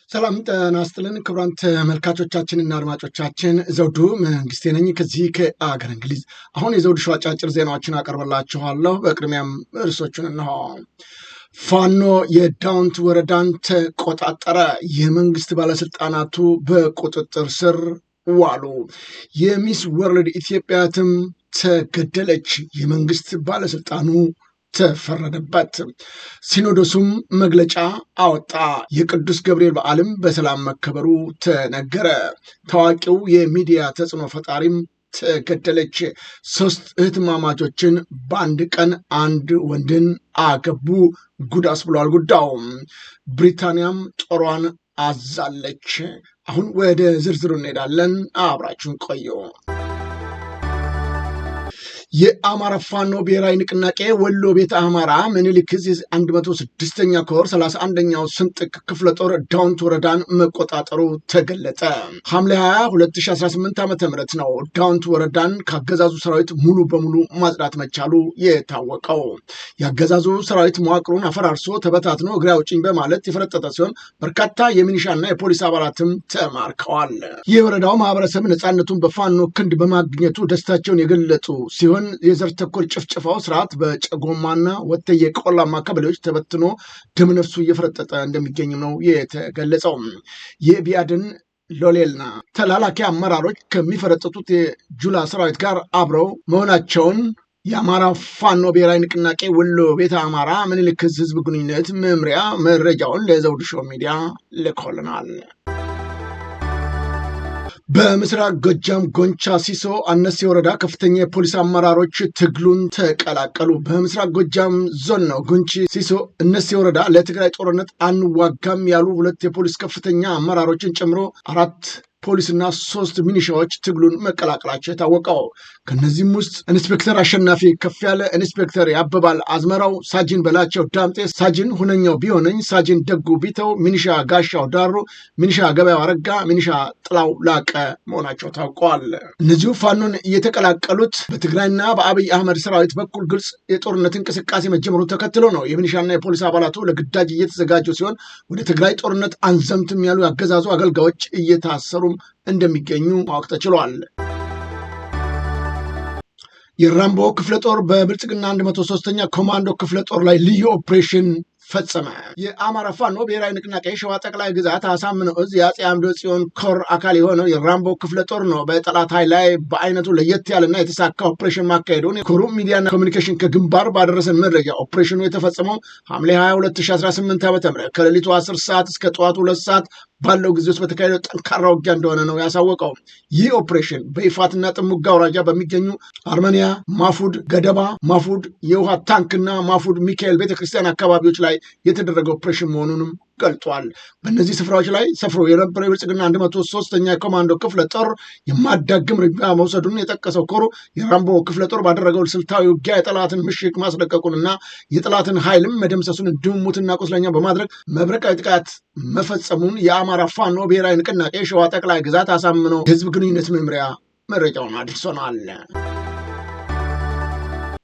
ሰላም ጤና ይስጥልን ክቡራን ተመልካቾቻችንና አድማጮቻችን ዘውዱ መንግስቴ ነኝ ከዚህ ከአገር እንግሊዝ። አሁን የዘውዱ ሾው አጫጭር ዜናዎችን አቀርብላችኋለሁ። በቅድሚያም ርዕሶቹን እንሆ። ፋኖ የዳውንት ወረዳን ተቆጣጠረ። የመንግስት ባለስልጣናቱ በቁጥጥር ስር ዋሉ። የሚስ ወርልድ ኢትዮጵያትም ተገደለች። የመንግስት ባለስልጣኑ ተፈረደበት። ሲኖዶሱም መግለጫ አወጣ። የቅዱስ ገብርኤል በዓልም በሰላም መከበሩ ተነገረ። ታዋቂው የሚዲያ ተጽዕኖ ፈጣሪም ተገደለች። 3 እህትማማቾችን በአንድ ቀን አንድ ወንድን አገቡ። ጉዳስ ብሏል ጉዳዩ። ብሪታንያም ጦሯን አዛለች። አሁን ወደ ዝርዝሩ እንሄዳለን። አብራችሁን ቆዩ። የአማራ ፋኖ ብሔራዊ ንቅናቄ ወሎ ቤተ አማራ ምኒልክ ዕዝ 106ኛ ኮር 31ኛው ስንጥቅ ክፍለ ጦር ዳውንት ወረዳን መቆጣጠሩ ተገለጸ። ሐምሌ 20 2018 ዓ.ም ነው ዳውንት ወረዳን ካገዛዙ ሰራዊት ሙሉ በሙሉ ማጽዳት መቻሉ የታወቀው። ያገዛዙ ሰራዊት መዋቅሩን አፈራርሶ ተበታትኖ እግሬ አውጭኝ በማለት የፈረጠጠ ሲሆን በርካታ የሚኒሻና የፖሊስ አባላትም ተማርከዋል። የወረዳው ማህበረሰብ ነፃነቱን በፋኖ ክንድ በማግኘቱ ደስታቸውን የገለጹ ሲሆን የዘር ተኮር ጭፍጨፋው ስርዓት በጨጎማና ወተየ ቆላማ ቀበሌዎች ተበትኖ ደምነፍሱ እየፈረጠጠ እንደሚገኝም ነው የተገለጸው። የቢያድን ሎሌልና ተላላኪ አመራሮች ከሚፈረጠጡት የጁላ ሰራዊት ጋር አብረው መሆናቸውን የአማራ ፋኖ ብሔራዊ ንቅናቄ ወሎ ቤተ አማራ ምኒልክ ዕዝ ህዝብ ግንኙነት መምሪያ መረጃውን ለዘውዱ ሾው ሚዲያ ልኮልናል። በምስራቅ ጎጃም ጎንቻ ሲሶ አነሴ ወረዳ ከፍተኛ የፖሊስ አመራሮች ትግሉን ተቀላቀሉ። በምስራቅ ጎጃም ዞን ነው ጎንቺ ሲሶ እነሴ ወረዳ ለትግራይ ጦርነት አንዋጋም ያሉ 2 የፖሊስ ከፍተኛ አመራሮችን ጨምሮ 4 ፖሊስና 3 ሚኒሻዎች ትግሉን መቀላቀላቸው የታወቀው። ከነዚህም ውስጥ ኢንስፔክተር አሸናፊ ከፍ ያለ፣ ኢንስፔክተር ያበባል አዝመራው፣ ሳጅን በላቸው ዳምጤ፣ ሳጅን ሁነኛው ቢሆነኝ፣ ሳጅን ደጉ ቢተው፣ ሚኒሻ ጋሻው ዳሩ፣ ሚኒሻ ገበያው አረጋ፣ ሚኒሻ ጥላው ላቀ መሆናቸው ታውቀዋል። እነዚሁ ፋኖን እየተቀላቀሉት በትግራይና በአብይ አህመድ ሰራዊት በኩል ግልጽ የጦርነት እንቅስቃሴ መጀመሩ ተከትሎ ነው። የሚኒሻና የፖሊስ አባላቱ ለግዳጅ እየተዘጋጁ ሲሆን ወደ ትግራይ ጦርነት አንዘምትም ያሉ ያገዛዙ አገልጋዮች እየታሰሩ እንደሚገኙ ማወቅ ተችሏል። የራምቦ ክፍለ ጦር በብልጽግና 103ኛ ኮማንዶ ክፍለ ጦር ላይ ልዩ ኦፕሬሽን ፈጸመ። የአማራ ፋኖ ብሔራዊ ንቅናቄ ሸዋ ጠቅላይ ግዛት አሳምነው ዕዝ የአፄ አምደ ጽዮን ኮር አካል የሆነው የራምቦ ክፍለ ጦር ነው በጠላት ኃይል ላይ በአይነቱ ለየት ያለና የተሳካ ኦፕሬሽን ማካሄዱን የኮሩ ሚዲያና ኮሚኒኬሽን ከግንባር ባደረሰን መረጃ ኦፕሬሽኑ የተፈጸመው ሐምሌ 22 2018 ዓ.ም ከሌሊቱ 10 ሰዓት እስከ ጠዋቱ 2 ሰዓት ባለው ጊዜ ውስጥ በተካሄደው ጠንካራ ውጊያ እንደሆነ ነው ያሳወቀው። ይህ ኦፕሬሽን በይፋትና ጥሙጋ አውራጃ በሚገኙ አርመኒያ፣ ማፉድ፣ ገደባ፣ ማፉድ የውሃ ታንክና ማፉድ ሚካኤል ቤተክርስቲያን አካባቢዎች ላይ የተደረገ ኦፕሬሽን መሆኑንም ገልጧል። በእነዚህ ስፍራዎች ላይ ሰፍሮ የነበረው የብልጽግና 103ኛ ኮማንዶ ክፍለ ጦር የማዳግም እርምጃ መውሰዱን የጠቀሰው ኮሩ የራምቦ ክፍለ ጦር ባደረገው ስልታዊ ውጊያ የጠላትን ምሽግ ማስለቀቁንና የጠላትን ኃይልም መደምሰሱን እንዲሁም ሙትና ቁስለኛ በማድረግ መብረቃዊ ጥቃት መፈጸሙን የአማራ ፋኖ ብሔራዊ ንቅናቄ ሸዋ ጠቅላይ ግዛት አሳምነው የህዝብ ግንኙነት መምሪያ መረጃውን አድርሶናል።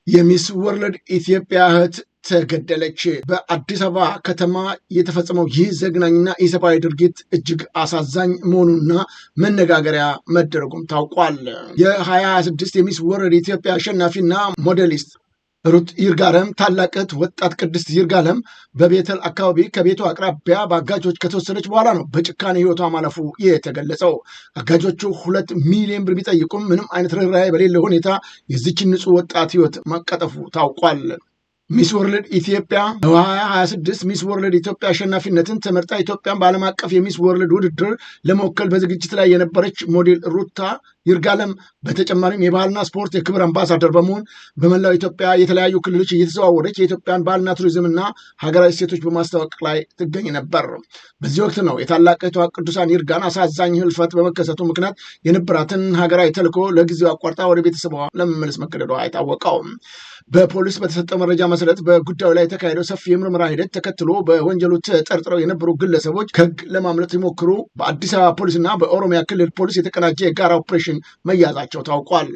የሚስ ወርልድ ኢትዮጵያ እህት ተገደለች። በአዲስ አበባ ከተማ የተፈጸመው ይህ ዘግናኝና ኢሰብአዊ ድርጊት እጅግ አሳዛኝ መሆኑና መነጋገሪያ መደረጉም ታውቋል። የ2026 የሚስ ወርልድ ኢትዮጵያ አሸናፊና ሞዴሊስት ሩት ይርጋለም ታላቅ እህት ወጣት ቅድስት ይርጋለም በቤተል አካባቢ ከቤቱ አቅራቢያ በአጋጆች ከተወሰደች በኋላ ነው በጭካኔ ህይወቷ ማለፉ የተገለጸው። አጋጆቹ 2 ሚሊዮን ብር ቢጠይቁም ምንም አይነት ርኅራኄ በሌለ ሁኔታ የዚችን ንጹህ ወጣት ህይወት ማቀጠፉ ታውቋል። ሚስ ወርልድ ኢትዮጵያ 2026 ሚስ ወርልድ ኢትዮጵያ አሸናፊነትን ተመርጣ ኢትዮጵያን በዓለም አቀፍ የሚስ ወርልድ ውድድር ለመወከል በዝግጅት ላይ የነበረች ሞዴል ሩታ ይርጋለም በተጨማሪም የባህልና ስፖርት የክብር አምባሳደር በመሆን በመላው ኢትዮጵያ የተለያዩ ክልሎች እየተዘዋወረች የኢትዮጵያን ባህልና ቱሪዝምና ሀገራዊ እሴቶች በማስታወቅ ላይ ትገኝ ነበር። በዚህ ወቅት ነው የታላቂቷ ቅዱሳን ይርጋን አሳዛኝ ህልፈት በመከሰቱ ምክንያት የነበራትን ሀገራዊ ተልዕኮ ለጊዜው አቋርጣ ወደ ቤተሰቧ ለመመለስ መገደዷ አይታወቀውም። በፖሊስ በተሰጠው መረጃ መሰረት በጉዳዩ ላይ የተካሄደው ሰፊ የምርመራ ሂደት ተከትሎ በወንጀሉ ተጠርጥረው የነበሩ ግለሰቦች ከህግ ለማምለጥ ሲሞክሩ በአዲስ አበባ ፖሊስና በኦሮሚያ ክልል ፖሊስ የተቀናጀ የጋራ ኦፕሬሽን መያዛቸው ታውቋል።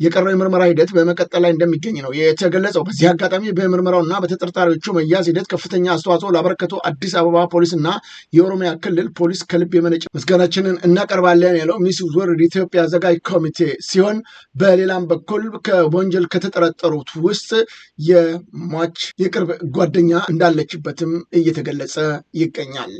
የቀረው የምርመራ ሂደት በመቀጠል ላይ እንደሚገኝ ነው የተገለጸው። በዚህ አጋጣሚ በምርመራውና በተጠርጣሪዎቹ መያዝ ሂደት ከፍተኛ አስተዋጽኦ ላበረከቱ አዲስ አበባ ፖሊስና የኦሮሚያ ክልል ፖሊስ ከልብ የመነጨ ምስጋናችንን እናቀርባለን ያለው ሚስ ወርልድ ኢትዮጵያ አዘጋጅ ኮሚቴ ሲሆን፣ በሌላም በኩል ከወንጀል ከተጠረጠሩት ውስጥ የሟች የቅርብ ጓደኛ እንዳለችበትም እየተገለጸ ይገኛል።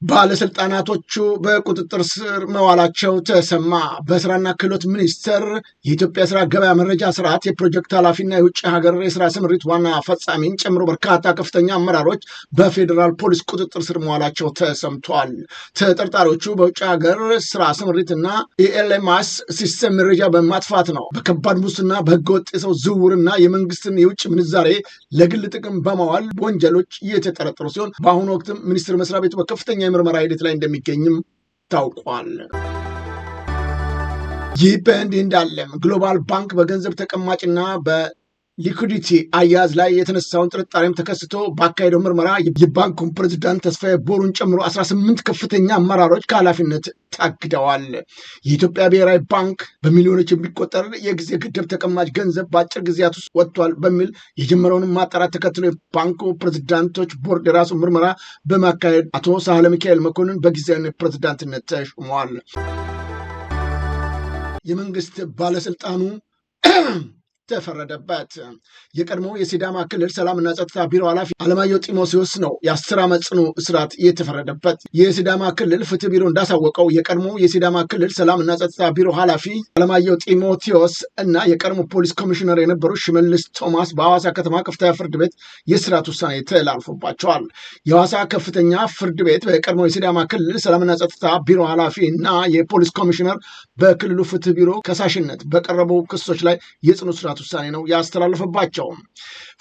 ባለስልጣናቶቹ በቁጥጥር ስር መዋላቸው ተሰማ። በስራና ክህሎት ሚኒስቴር የኢትዮጵያ ስራ ገበያ መረጃ ስርዓት የፕሮጀክት ኃላፊና የውጭ ሀገር የስራ ስምሪት ዋና ፈጻሚን ጨምሮ በርካታ ከፍተኛ አመራሮች በፌዴራል ፖሊስ ቁጥጥር ስር መዋላቸው ተሰምቷል። ተጠርጣሪዎቹ በውጭ ሀገር ስራ ስምሪትና የኤልኤምኤስ ሲስተም መረጃ በማጥፋት ነው፣ በከባድ ሙስና፣ በህገወጥ የሰው ዝውውርና የመንግስትን የውጭ ምንዛሬ ለግል ጥቅም በማዋል ወንጀሎች የተጠረጠሩ ሲሆን በአሁኑ ወቅትም ሚኒስቴር መስሪያ ቤቱ በከፍተኛ የምርመራ ሂደት ላይ እንደሚገኝም ታውቋል። ይህ በእንዲህ እንዳለም ግሎባል ባንክ በገንዘብ ተቀማጭና ሊኩዲቲ አያያዝ ላይ የተነሳውን ጥርጣሬም ተከስቶ ባካሄደው ምርመራ የባንኩን ፕሬዝዳንት ተስፋዬ ቦሩን ጨምሮ 18 ከፍተኛ አመራሮች ከኃላፊነት ታግደዋል። የኢትዮጵያ ብሔራዊ ባንክ በሚሊዮኖች የሚቆጠር የጊዜ ገደብ ተቀማጭ ገንዘብ በአጭር ጊዜያት ውስጥ ወጥቷል በሚል የጀመረውን ማጣራት ተከትሎ የባንኩ ፕሬዝዳንቶች ቦርድ የራሱ ምርመራ በማካሄድ አቶ ሳህለ ሚካኤል መኮንን በጊዜያዊነት ፕሬዝዳንትነት ተሾመዋል። የመንግስት ባለስልጣኑ ተፈረደበት። የቀድሞ የሲዳማ ክልል ሰላምና ጸጥታ ቢሮ ኃላፊ አለማየሁ ጢሞቴዎስ ነው የ10 ዓመት ጽኑ እስራት የተፈረደበት። የሲዳማ ክልል ፍትህ ቢሮ እንዳሳወቀው የቀድሞ የሲዳማ ክልል ሰላምና ጸጥታ ቢሮ ኃላፊ አለማየሁ ጢሞቴዎስ እና የቀድሞ ፖሊስ ኮሚሽነር የነበሩ ሽመልስ ቶማስ በሐዋሳ ከተማ ከፍተኛ ፍርድ ቤት የእስራት ውሳኔ ተላልፎባቸዋል። የሐዋሳ ከፍተኛ ፍርድ ቤት በቀድሞ የሲዳማ ክልል ሰላምና ጸጥታ ቢሮ ኃላፊ እና የፖሊስ ኮሚሽነር በክልሉ ፍትህ ቢሮ ከሳሽነት በቀረቡ ክሶች ላይ የጽኑ እስራት ውሳኔ ነው ያስተላለፈባቸው።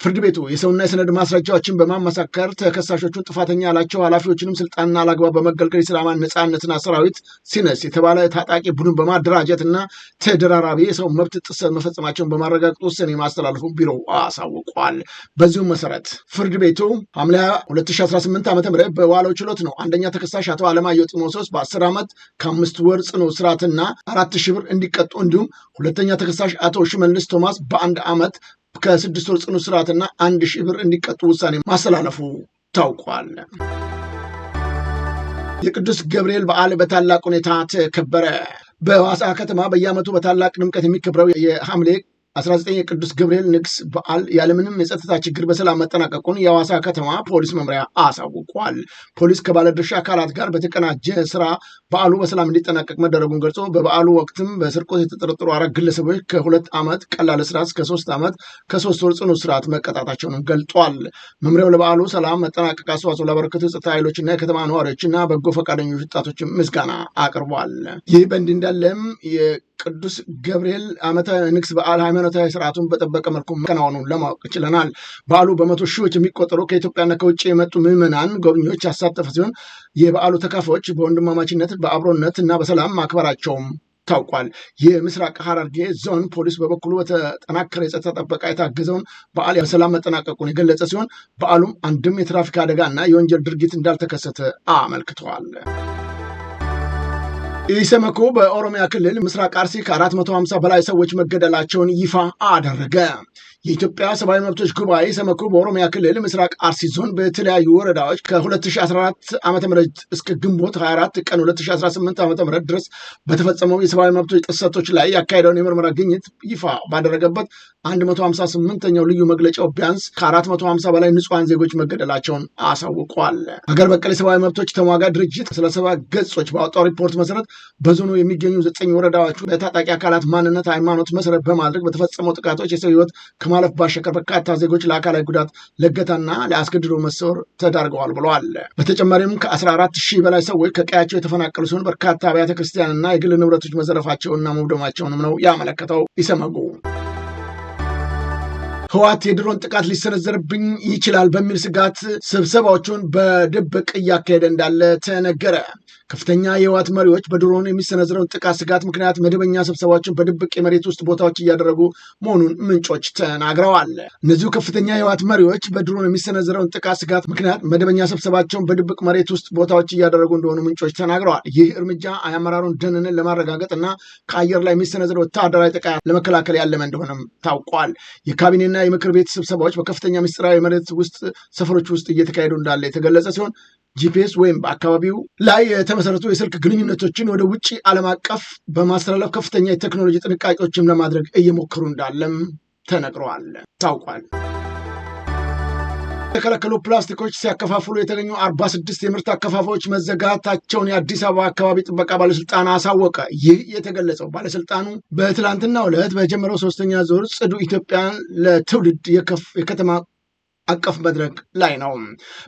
ፍርድ ቤቱ የሰውና የሰነድ ማስረጃዎችን በማመሳከር ተከሳሾቹን ጥፋተኛ ያላቸው ኃላፊዎችንም ስልጣንና አላግባብ በመገልገል የሰላም ነጻነትና ሰራዊት ሲነስ የተባለ ታጣቂ ቡድን በማደራጀትና ተደራራቢ የሰው መብት ጥሰት መፈጸማቸውን በማረጋገጥ ውሳኔ ማስተላለፉ ቢሮው አሳውቋል። በዚሁም መሰረት ፍርድ ቤቱ ሐምሌ 2018 ዓ.ም በዋለው ችሎት ነው አንደኛ ተከሳሽ አቶ አለማየሁ ጢሞቴዎስ በ10 ዓመት ከ5 ወር ጽኑ እስራትና 4,000 ብር እንዲቀጡ እንዲሁም ሁለተኛ ተከሳሽ አቶ ሽመልስ ቶማስ በ1 ዓመት ከ6 ወር ጽኑ እስራትና 1,000 ብር እንዲቀጡ ውሳኔ ማስተላለፉ ታውቋል። የቅዱስ ገብርኤል በዓል በታላቅ ሁኔታ ተከበረ። በሐዋሳ ከተማ በየዓመቱ በታላቅ ድምቀት የሚከበረው የሐምሌ 19 የቅዱስ ገብርኤል ንግስ በዓል ያለምንም የጸጥታ ችግር በሰላም መጠናቀቁን የሐዋሳ ከተማ ፖሊስ መምሪያ አሳውቋል። ፖሊስ ከባለድርሻ አካላት ጋር በተቀናጀ ስራ በዓሉ በሰላም እንዲጠናቀቅ መደረጉን ገልጾ በበዓሉ ወቅትም በስርቆት የተጠረጠሩ 4 ግለሰቦች ከ2 ዓመት ቀላል እስራት እስከ 3 ዓመት ከ3 ወር ጽኑ እስራት መቀጣታቸውንም ገልጧል። መምሪያው ለበዓሉ ሰላም መጠናቀቅ አስተዋጽኦ ላበረከቱ የጸጥታ ኃይሎችና የከተማ ነዋሪዎችና በጎ ፈቃደኞች ወጣቶችን ምስጋና አቅርቧል። ይህ በእንዲህ እንዳለም ቅዱስ ገብርኤል ዓመታዊ ንግስ በዓል ሃይማኖታዊ ስርዓቱን በጠበቀ መልኩ መከናወኑን ለማወቅ ችለናል። በዓሉ በመቶ ሺዎች የሚቆጠሩ ከኢትዮጵያና ከውጭ የመጡ ምዕመናን ጎብኚዎች ያሳተፈ ሲሆን የበዓሉ ተካፋዮች በወንድማማችነት በአብሮነት እና በሰላም ማክበራቸውም ታውቋል። የምስራቅ ሐረርጌ ዞን ፖሊስ በበኩሉ በተጠናከረ የጸጥታ ጥበቃ የታገዘውን በዓል በሰላም መጠናቀቁን የገለጸ ሲሆን በዓሉም አንድም የትራፊክ አደጋ እና የወንጀል ድርጊት እንዳልተከሰተ አመልክተዋል። ኢሰመኮ በኦሮሚያ ክልል ምስራቅ አርሲ ከ450 በላይ ሰዎች መገደላቸውን ይፋ አደረገ። የኢትዮጵያ ሰብአዊ መብቶች ጉባኤ ኢሰመኮ በኦሮሚያ ክልል ምስራቅ አርሲ ዞን በተለያዩ ወረዳዎች ከ2014 ዓ.ም እስከ ግንቦት 24 ቀን 2018 ዓ.ም ድረስ በተፈጸመው የሰብአዊ መብቶች ጥሰቶች ላይ ያካሄደውን የምርመራ ግኝት ይፋ ባደረገበት 158ኛው ልዩ መግለጫው ቢያንስ ከ450 በላይ ንጹሐን ዜጎች መገደላቸውን አሳውቋል። ሀገር በቀል የሰብአዊ መብቶች ተሟጋች ድርጅት ስለ 7 ገጾች ባወጣው ሪፖርት መሰረት በዞኑ የሚገኙ 9 ወረዳዎች በታጣቂ አካላት ማንነት፣ ሃይማኖት መሰረት በማድረግ በተፈጸመው ጥቃቶች የሰው ህይወት ከማለፍ ባሻገር በርካታ ዜጎች ለአካላዊ ጉዳት፣ ለእገታና ለአስገድዶ መሰወር ተዳርገዋል ብለዋል። በተጨማሪም ከ14 ሺህ በላይ ሰዎች ከቀያቸው የተፈናቀሉ ሲሆን በርካታ አብያተ ክርስቲያንና የግል ንብረቶች መዘረፋቸውንና መውደማቸውንም ነው ያመለከተው ኢሰመጉ። ህወሓት የድሮን ጥቃት ሊሰነዘርብኝ ይችላል በሚል ስጋት ስብሰባዎቹን በድብቅ እያካሄደ እንዳለ ተነገረ። ከፍተኛ የህወሓት መሪዎች በድሮን የሚሰነዝረውን ጥቃት ስጋት ምክንያት መደበኛ ስብሰባዎችን በድብቅ የመሬት ውስጥ ቦታዎች እያደረጉ መሆኑን ምንጮች ተናግረዋል። እነዚሁ ከፍተኛ የህወሓት መሪዎች በድሮን የሚሰነዝረውን ጥቃት ስጋት ምክንያት መደበኛ ስብሰባቸውን በድብቅ መሬት ውስጥ ቦታዎች እያደረጉ እንደሆኑ ምንጮች ተናግረዋል። ይህ እርምጃ የአመራሩን ደህንነት ለማረጋገጥ እና ከአየር ላይ የሚሰነዝር ወታደራዊ ጥቃት ለመከላከል ያለመ እንደሆነም ታውቋል። የካቢኔና የምክር ቤት ስብሰባዎች በከፍተኛ ምስጢራዊ መሬት ውስጥ ሰፈሮች ውስጥ እየተካሄዱ እንዳለ የተገለጸ ሲሆን ጂፒኤስ ወይም በአካባቢው ላይ የተመሰረቱ የስልክ ግንኙነቶችን ወደ ውጭ ዓለም አቀፍ በማስተላለፍ ከፍተኛ የቴክኖሎጂ ጥንቃቄዎችን ለማድረግ እየሞከሩ እንዳለም ተነግረዋል፣ ታውቋል። የተከለከሉ ፕላስቲኮች ሲያከፋፍሉ የተገኙ 46 የምርት አከፋፋዮች መዘጋታቸውን የአዲስ አበባ አካባቢ ጥበቃ ባለስልጣን አሳወቀ። ይህ የተገለጸው ባለስልጣኑ በትላንትናው ዕለት በጀመረው 3ኛ ዙር ጽዱ ኢትዮጵያን ለትውልድ የከተማ አቀፍ መድረክ ላይ ነው።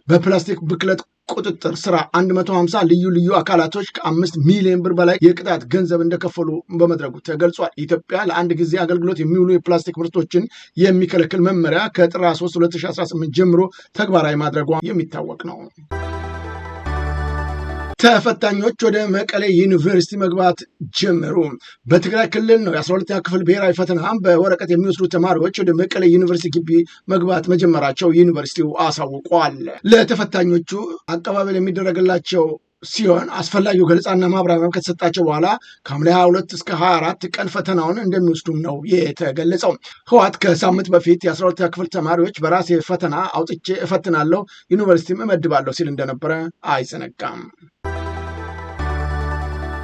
በፕላስቲክ ብክለት ቁጥጥር ስራ 150 ልዩ ልዩ አካላቶች ከ5 ሚሊዮን ብር በላይ የቅጣት ገንዘብ እንደከፈሉ በመድረኩ ተገልጿል። ኢትዮጵያ ለአንድ ጊዜ አገልግሎት የሚውሉ የፕላስቲክ ምርቶችን የሚከለክል መመሪያ ከጥር 3 2018 ጀምሮ ተግባራዊ ማድረጓ የሚታወቅ ነው። ተፈታኞች ወደ መቀሌ ዩኒቨርሲቲ መግባት ጀመሩ። በትግራይ ክልል ነው የ12ኛ ክፍል ብሔራዊ ፈተና በወረቀት የሚወስዱ ተማሪዎች ወደ መቀሌ ዩኒቨርሲቲ ግቢ መግባት መጀመራቸው ዩኒቨርሲቲው አሳውቋል። ለተፈታኞቹ አቀባበል የሚደረግላቸው ሲሆን አስፈላጊው ገለጻና ማብራሪያ ከተሰጣቸው በኋላ ከሐምሌ 22 እስከ 24 ቀን ፈተናውን እንደሚወስዱም ነው የተገለጸው። ህወሓት ከሳምንት በፊት የ12ኛ ክፍል ተማሪዎች በራሴ ፈተና አውጥቼ እፈትናለሁ፣ ዩኒቨርሲቲም እመድባለሁ ሲል እንደነበረ አይዘነጋም።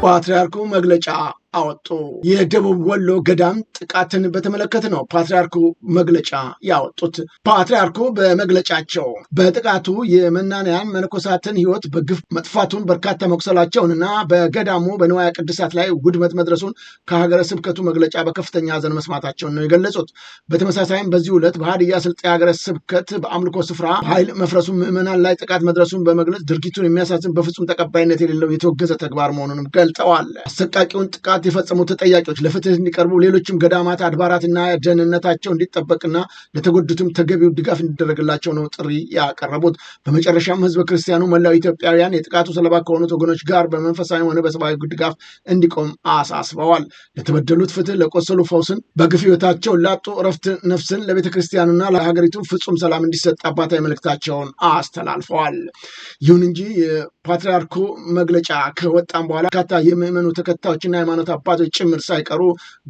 ፓትርያርኩ መግለጫ አወጡ። የደቡብ ወሎ ገዳም ጥቃትን በተመለከተ ነው ፓትርያርኩ መግለጫ ያወጡት። ፓትርያርኩ በመግለጫቸው በጥቃቱ የመናንያን መነኮሳትን ህይወት በግፍ መጥፋቱን፣ በርካታ መቁሰላቸውንና በገዳሙ በንዋየ ቅድሳት ላይ ውድመት መድረሱን ከሀገረ ስብከቱ መግለጫ በከፍተኛ ሐዘን መስማታቸውን ነው የገለጹት። በተመሳሳይም በዚህ ዕለት በሀዲያ ስልጤ ሀገረ ስብከት በአምልኮ ስፍራ ኃይል መፍረሱን፣ ምዕመናን ላይ ጥቃት መድረሱን በመግለጽ ድርጊቱን የሚያሳዝን በፍጹም ተቀባይነት የሌለው የተወገዘ ተግባር መሆኑንም ገልጠዋል። አሰቃቂውን ጥቃት የፈጸሙ ተጠያቂዎች ለፍትህ እንዲቀርቡ፣ ሌሎችም ገዳማት አድባራትና ደህንነታቸው እንዲጠበቅና ለተጎዱትም ተገቢው ድጋፍ እንዲደረግላቸው ነው ጥሪ ያቀረቡት። በመጨረሻም ህዝበ ክርስቲያኑ መላው ኢትዮጵያውያን የጥቃቱ ሰለባ ከሆኑት ወገኖች ጋር በመንፈሳዊ ሆነ በሰብአዊ ድጋፍ እንዲቆም አሳስበዋል። ለተበደሉት ፍትህ፣ ለቆሰሉ ፈውስን፣ በግፍ ህይወታቸውን ላጡ እረፍት ነፍስን፣ ለቤተ ክርስቲያኑና ለሀገሪቱ ፍጹም ሰላም እንዲሰጥ አባታዊ መልእክታቸውን አስተላልፈዋል። ይሁን እንጂ የፓትርያርኩ መግለጫ ከወጣም በኋላ በርካታ የምዕመኑ ተከታዮችና ሃይማኖት አባቶች ጭምር ሳይቀሩ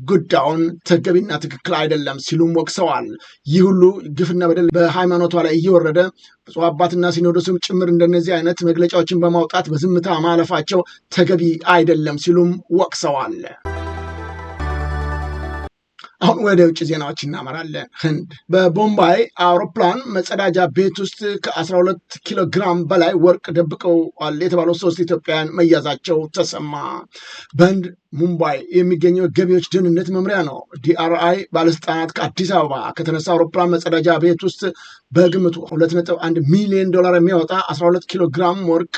ጉዳዩን ተገቢና ትክክል አይደለም ሲሉም ወቅሰዋል። ይህ ሁሉ ግፍና በደል በሃይማኖቷ ላይ እየወረደ ብፁዕ አባትና ሲኖዶስም ጭምር እንደነዚህ አይነት መግለጫዎችን በማውጣት በዝምታ ማለፋቸው ተገቢ አይደለም ሲሉም ወቅሰዋል። አሁን ወደ ውጭ ዜናዎች እናመራለን። ህንድ በቦምባይ አውሮፕላን መጸዳጃ ቤት ውስጥ ከ12 ኪሎ ግራም በላይ ወርቅ ደብቀዋል የተባሉ 3 ኢትዮጵያውያን መያዛቸው ተሰማ። በህንድ ሙምባይ የሚገኘው ገቢዎች ደህንነት መምሪያ ነው ዲአርአይ ባለስልጣናት ከአዲስ አበባ ከተነሳ አውሮፕላን መጸዳጃ ቤት ውስጥ በግምቱ 2.1 ሚሊዮን ዶላር የሚያወጣ 12 ኪሎ ግራም ወርቅ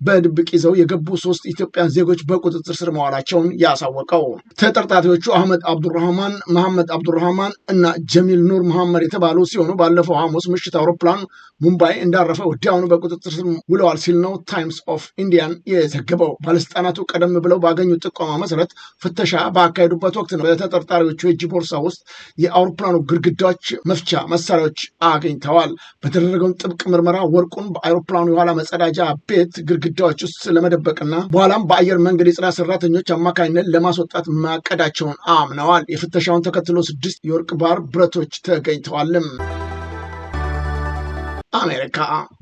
በድብቅ ይዘው የገቡ 3 ኢትዮጵያን ዜጎች በቁጥጥር ስር መዋላቸውን ያሳወቀው። ተጠርጣሪዎቹ አህመድ አብዱራህማን፣ መሐመድ አብዱራህማን እና ጀሚል ኑር መሐመድ የተባሉ ሲሆኑ ባለፈው ሐሙስ ምሽት አውሮፕላን ሙምባይ እንዳረፈ ወዲያውኑ በቁጥጥር ስር ውለዋል ሲል ነው ታይምስ ኦፍ ኢንዲያን የዘገበው። ባለስልጣናቱ ቀደም ብለው ባገኙት ጥቆማ መሰረት ፍተሻ ባካሄዱበት ወቅት ነው በተጠርጣሪዎቹ የእጅ ቦርሳ ውስጥ የአውሮፕላኑ ግድግዳዎች መፍቻ መሳሪያዎች አግኝተዋል። በተደረገውን ጥብቅ ምርመራ ወርቁን በአውሮፕላኑ የኋላ መጸዳጃ ቤት ግድግዳዎች ውስጥ ለመደበቅና በኋላም በአየር መንገድ የጽዳት ሰራተኞች አማካኝነት ለማስወጣት ማቀዳቸውን አምነዋል። የፍተሻውን ተከትሎ 6 የወርቅ ባር ብረቶች ተገኝተዋልም።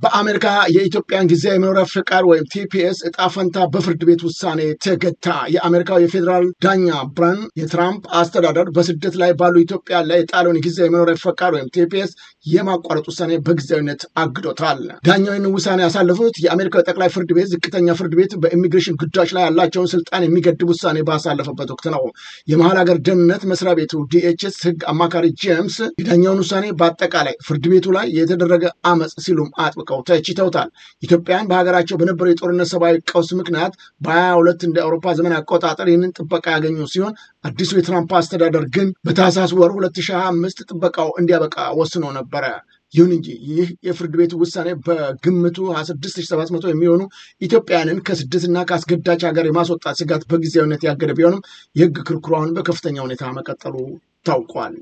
በአሜሪካ የኢትዮጵያን ጊዜያዊ መኖሪያ ፈቃድ ወይም ቲፒኤስ እጣ ፈንታ በፍርድ ቤት ውሳኔ ተገታ። የአሜሪካው የፌዴራል ዳኛ ብራን የትራምፕ አስተዳደር በስደት ላይ ባሉ ኢትዮጵያ ላይ የጣለውን ጊዜያዊ መኖሪያ ፈቃድ ወይም ቲፒኤስ የማቋረጥ ውሳኔ በጊዜያዊነት አግዶታል። ዳኛውን ውሳኔ ያሳለፉት የአሜሪካው ጠቅላይ ፍርድ ቤት ዝቅተኛ ፍርድ ቤት በኢሚግሬሽን ጉዳዮች ላይ ያላቸውን ስልጣን የሚገድብ ውሳኔ ባሳለፈበት ወቅት ነው። የመሀል ሀገር ደህንነት መስሪያ ቤቱ ዲኤችኤስ ህግ አማካሪ ጄምስ የዳኛውን ውሳኔ በአጠቃላይ ፍርድ ቤቱ ላይ የተደረገ አመፅ ሲሉም አጥብቀው ተችተውታል። ኢትዮጵያን በሀገራቸው በነበረው የጦርነት ሰብአዊ ቀውስ ምክንያት በ22 እንደ አውሮፓ ዘመን አቆጣጠር ይህንን ጥበቃ ያገኙ ሲሆን አዲሱ የትራምፕ አስተዳደር ግን በታህሳስ ወር 2025 ጥበቃው እንዲያበቃ ወስኖ ነበረ። ይሁን እንጂ ይህ የፍርድ ቤቱ ውሳኔ በግምቱ 26700 የሚሆኑ ኢትዮጵያውያንን ከስደትና ከአስገዳጅ ሀገር የማስወጣት ስጋት በጊዜያዊነት ያገደ ቢሆንም የህግ ክርክሯን በከፍተኛ ሁኔታ መቀጠሉ ታውቋል።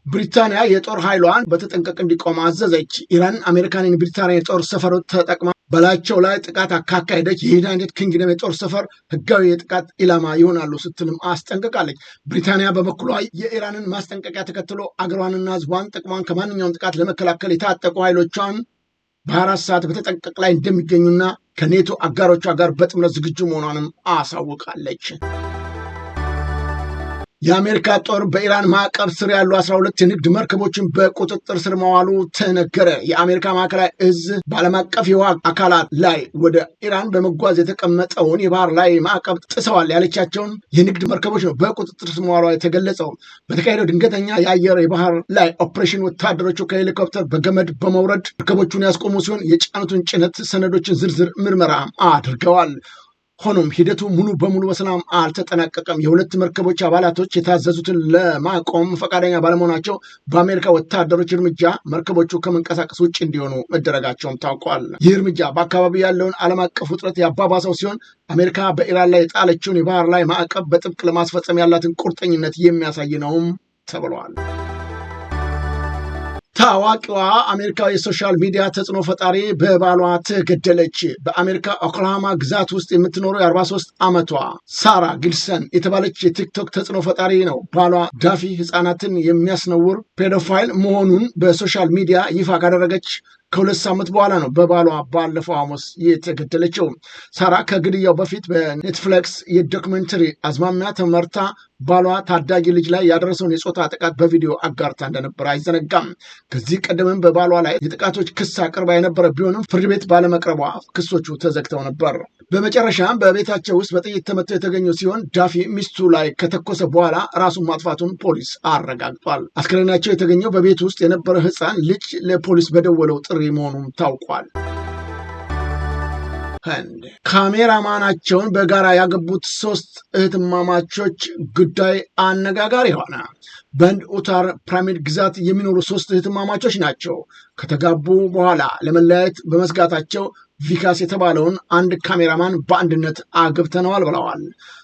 ብሪታንያ የጦር ኃይሏን በተጠንቀቅ እንዲቆም አዘዘች። ኢራን አሜሪካንን ብሪታንያ የጦር ሰፈር ተጠቅማ በላቸው ላይ ጥቃት አካሄደች። የዩናይትድ ኪንግደም የጦር ሰፈር ህጋዊ የጥቃት ኢላማ ይሆናሉ ስትልም አስጠንቅቃለች። ብሪታንያ በበኩሏ የኢራንን ማስጠንቀቂያ ተከትሎ አገሯንና ህዝቧን ጥቅሟን ከማንኛውም ጥቃት ለመከላከል የታጠቁ ኃይሎቿን በ24 ሰዓት በተጠንቀቅ ላይ እንደሚገኙና ከኔቶ አጋሮቿ ጋር በጥምረት ዝግጁ መሆኗንም አሳውቃለች። የአሜሪካ ጦር በኢራን ማዕቀብ ስር ያሉ 12 የንግድ መርከቦችን በቁጥጥር ስር መዋሉ ተነገረ። የአሜሪካ ማዕከላዊ እዝ በዓለም አቀፍ የውሃ አካላት ላይ ወደ ኢራን በመጓዝ የተቀመጠውን የባህር ላይ ማዕቀብ ጥሰዋል ያለቻቸውን የንግድ መርከቦች ነው በቁጥጥር ስር መዋሏ የተገለጸው። በተካሄደው ድንገተኛ የአየር የባህር ላይ ኦፕሬሽን ወታደሮቹ ከሄሊኮፕተር በገመድ በመውረድ መርከቦቹን ያስቆሙ ሲሆን የጫኑትን ጭነት ሰነዶችን ዝርዝር ምርመራ አድርገዋል። ሆኖም ሂደቱ ሙሉ በሙሉ በሰላም አልተጠናቀቀም። የሁለት መርከቦች አባላቶች የታዘዙትን ለማቆም ፈቃደኛ ባለመሆናቸው በአሜሪካ ወታደሮች እርምጃ መርከቦቹ ከመንቀሳቀስ ውጭ እንዲሆኑ መደረጋቸውም ታውቋል። ይህ እርምጃ በአካባቢ ያለውን ዓለም አቀፍ ውጥረት ያባባሰው ሲሆን አሜሪካ በኢራን ላይ የጣለችውን የባህር ላይ ማዕቀብ በጥብቅ ለማስፈጸም ያላትን ቁርጠኝነት የሚያሳይ ነውም ተብሏል። ታዋቂዋ አሜሪካዊ የሶሻል ሚዲያ ተጽዕኖ ፈጣሪ በባሏ ተገደለች። በአሜሪካ ኦክላሃማ ግዛት ውስጥ የምትኖረው የ43 ዓመቷ ሳራ ጊልሰን የተባለች የቲክቶክ ተጽዕኖ ፈጣሪ ነው ባሏ ዳፊ ህፃናትን የሚያስነውር ፔዶፋይል መሆኑን በሶሻል ሚዲያ ይፋ ካደረገች ከ2 ሳምንት በኋላ ነው በባሏ ባለፈው ሐሙስ የተገደለችው። ሳራ ከግድያው በፊት በኔትፍሊክስ የዶክመንተሪ አዝማሚያ ተመርታ ባሏ ታዳጊ ልጅ ላይ ያደረሰውን የጾታ ጥቃት በቪዲዮ አጋርታ እንደነበረ አይዘነጋም። ከዚህ ቀደምም በባሏ ላይ የጥቃቶች ክስ አቅርባ የነበረ ቢሆንም ፍርድ ቤት ባለመቅረቧ ክሶቹ ተዘግተው ነበር። በመጨረሻም በቤታቸው ውስጥ በጥይት ተመተው የተገኙ ሲሆን ዳፊ ሚስቱ ላይ ከተኮሰ በኋላ ራሱን ማጥፋቱን ፖሊስ አረጋግጧል። አስክሬናቸው የተገኘው በቤት ውስጥ የነበረ ህፃን ልጅ ለፖሊስ በደወለው ጥሪ መሆኑም ታውቋል። ህንድ ካሜራማናቸውን በጋራ ያገቡት 3 እህትማማቾች ጉዳይ አነጋጋሪ ሆነ። በህንድ ኡታር ፕራሚድ ግዛት የሚኖሩ 3 እህትማማቾች ናቸው። ከተጋቡ በኋላ ለመለያየት በመስጋታቸው ቪካስ የተባለውን አንድ ካሜራማን በአንድነት አግብተነዋል ብለዋል።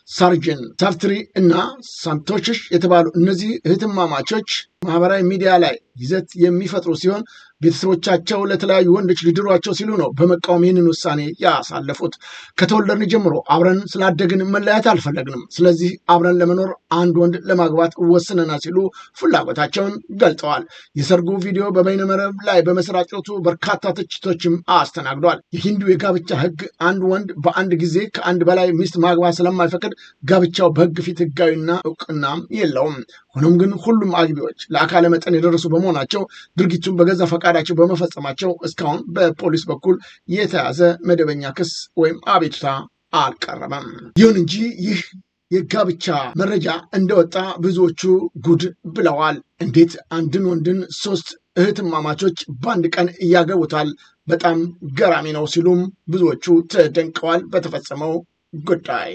ሳርጅን ሳፍትሪ እና ሳንቶሽሽ የተባሉ እነዚህ እህትማማቾች ማህበራዊ ሚዲያ ላይ ይዘት የሚፈጥሩ ሲሆን ቤተሰቦቻቸው ለተለያዩ ወንዶች ሊድሯቸው ሲሉ ነው በመቃወም ይህንን ውሳኔ ያሳለፉት። ከተወለድን ጀምሮ አብረን ስላደግን መለያየት አልፈለግንም። ስለዚህ አብረን ለመኖር አንድ ወንድ ለማግባት ወስነናል ሲሉ ፍላጎታቸውን ገልጠዋል። የሰርጉ ቪዲዮ በበይነመረብ ላይ በመሰራጨቱ በርካታ ትችቶችም አስተናግዷል። የሂንዱ የጋብቻ ህግ አንድ ወንድ በአንድ ጊዜ ከአንድ በላይ ሚስት ማግባት ስለማይፈቅድ ጋብቻው በህግ ፊት ህጋዊና እውቅናም የለውም። ሆኖም ግን ሁሉም አግቢዎች ለአካለ መጠን የደረሱ በመሆናቸው ድርጊቱን በገዛ ፈቃዳቸው በመፈጸማቸው እስካሁን በፖሊስ በኩል የተያዘ መደበኛ ክስ ወይም አቤቱታ አልቀረበም። ይሁን እንጂ ይህ የጋብቻ መረጃ እንደወጣ ብዙዎቹ ጉድ ብለዋል። እንዴት አንድን ወንድን 3 እህትማማቾች በአንድ ቀን እያገቡታል? በጣም ገራሚ ነው ሲሉም ብዙዎቹ ተደንቀዋል በተፈጸመው ጉዳይ።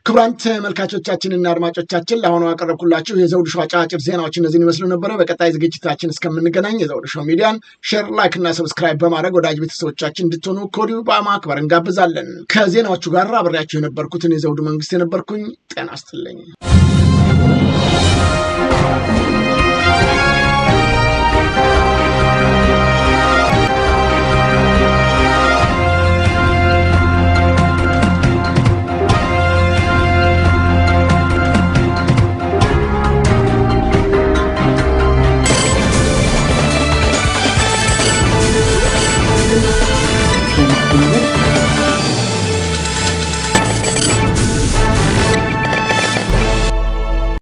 ክቡራን ተመልካቾቻችንና አድማጮቻችን ለአሁኑ ያቀረብኩላችሁ የዘውዱ ሾው አጫጭር ዜናዎች እነዚህን ይመስሉ ነበረ። በቀጣይ ዝግጅታችን እስከምንገናኝ የዘውዱ ሾው ሚዲያን ሼር፣ ላይክ እና ሰብስክራይብ በማድረግ ወዳጅ ቤተሰቦቻችን እንድትሆኑ ከወዲሁ በማክበር እንጋብዛለን። ከዜናዎቹ ጋር አብሬያችሁ የነበርኩትን የዘውዱ መንግስት የነበርኩኝ። ጤና ይስጥልኝ።